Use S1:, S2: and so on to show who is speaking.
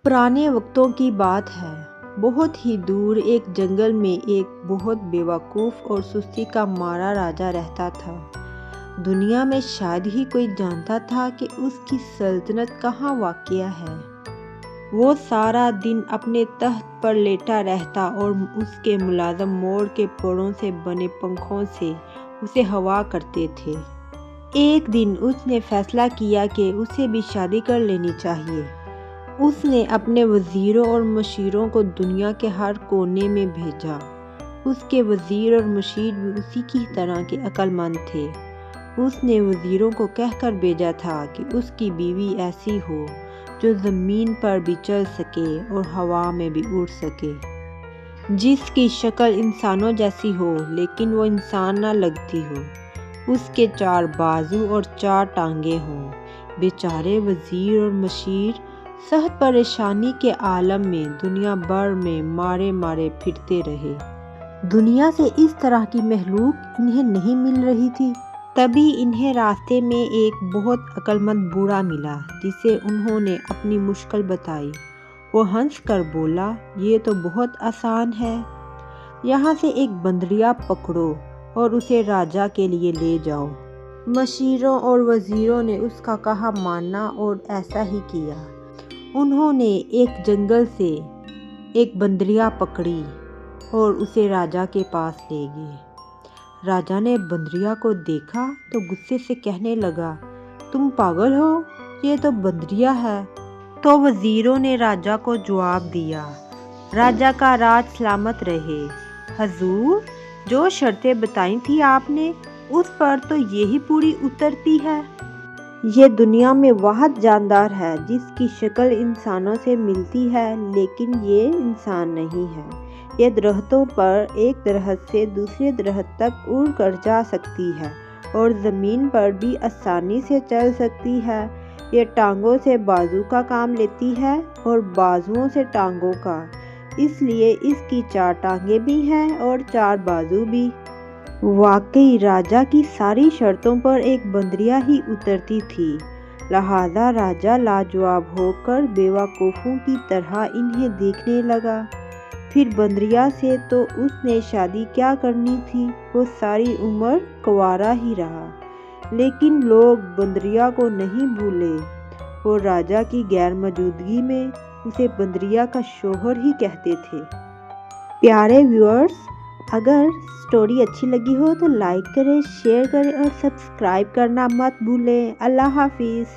S1: پرانے وقتوں کی بات ہے، بہت ہی دور ایک جنگل میں ایک بہت بیوقوف اور سستی کا مارا راجا رہتا تھا۔ دنیا میں شاید ہی کوئی جانتا تھا کہ اس کی سلطنت کہاں واقع ہے۔ وہ سارا دن اپنے تخت پر لیٹا رہتا اور اس کے ملازم مور کے پروں سے بنے پنکھوں سے اسے ہوا کرتے تھے۔ ایک دن اس نے فیصلہ کیا کہ اسے بھی شادی کر لینی چاہیے۔ اس نے اپنے وزیروں اور مشیروں کو دنیا کے ہر کونے میں بھیجا۔ اس کے وزیر اور مشیر بھی اسی کی طرح کے عقل مند تھے۔ اس نے وزیروں کو کہہ کر بھیجا تھا کہ اس کی بیوی ایسی ہو جو زمین پر بھی چل سکے اور ہوا میں بھی اڑ سکے، جس کی شکل انسانوں جیسی ہو لیکن وہ انسان نہ لگتی ہو، اس کے 4 بازو اور 4 ٹانگیں ہوں۔ بیچارے وزیر اور مشیر سخت پریشانی کے عالم میں دنیا بھر میں مارے مارے پھرتے رہے۔ دنیا سے اس طرح کی مخلوق انہیں نہیں مل رہی تھی۔ تبھی انہیں راستے میں ایک بہت عقل مند بوڑھا ملا جسے انہوں نے اپنی مشکل بتائی۔ وہ ہنس کر بولا، یہ تو بہت آسان ہے، یہاں سے ایک بندریا پکڑو اور اسے راجا کے لیے لے جاؤ۔ مشیروں اور وزیروں نے اس کا کہا مانا اور ایسا ہی کیا۔ انہوں نے ایک جنگل سے ایک بندریا پکڑی اور اسے راجا کے پاس لے گئے۔ راجا نے بندریا کو دیکھا تو غصے سے کہنے لگا، تم پاگل ہو، یہ تو بندریا ہے۔ تو وزیروں نے راجا کو جواب دیا، راجا کا راج سلامت رہے۔ حضور، جو شرطیں بتائی تھی آپ نے، اس پر تو یہی پوری اترتی ہے۔ یہ دنیا میں واحد جاندار ہے جس کی شکل انسانوں سے ملتی ہے لیکن یہ انسان نہیں ہے۔ یہ درختوں پر ایک درخت سے دوسرے درخت تک اڑ کر جا سکتی ہے اور زمین پر بھی آسانی سے چل سکتی ہے۔ یہ ٹانگوں سے بازو کا کام لیتی ہے اور بازوؤں سے ٹانگوں کا، اس لیے اس کی 4 ٹانگیں بھی ہیں اور 4 بازو بھی۔ واقعی راجا کی ساری شرطوں پر ایک بندریا ہی اترتی تھی، لہذا راجا لاجواب ہو کر بیوقوفوں کی طرح انہیں دیکھنے لگا۔ پھر بندریا سے تو اس نے شادی کیا کرنی تھی، وہ ساری عمر کنوارا ہی رہا۔ لیکن لوگ بندریا کو نہیں بھولے اور راجا کی غیر موجودگی میں اسے بندریا کا شوہر ہی کہتے تھے۔ پیارے ویورز، اگر سٹوری اچھی لگی ہو تو لائک کریں، شیئر کریں اور سبسکرائب کرنا مت بھولیں۔ اللہ حافظ۔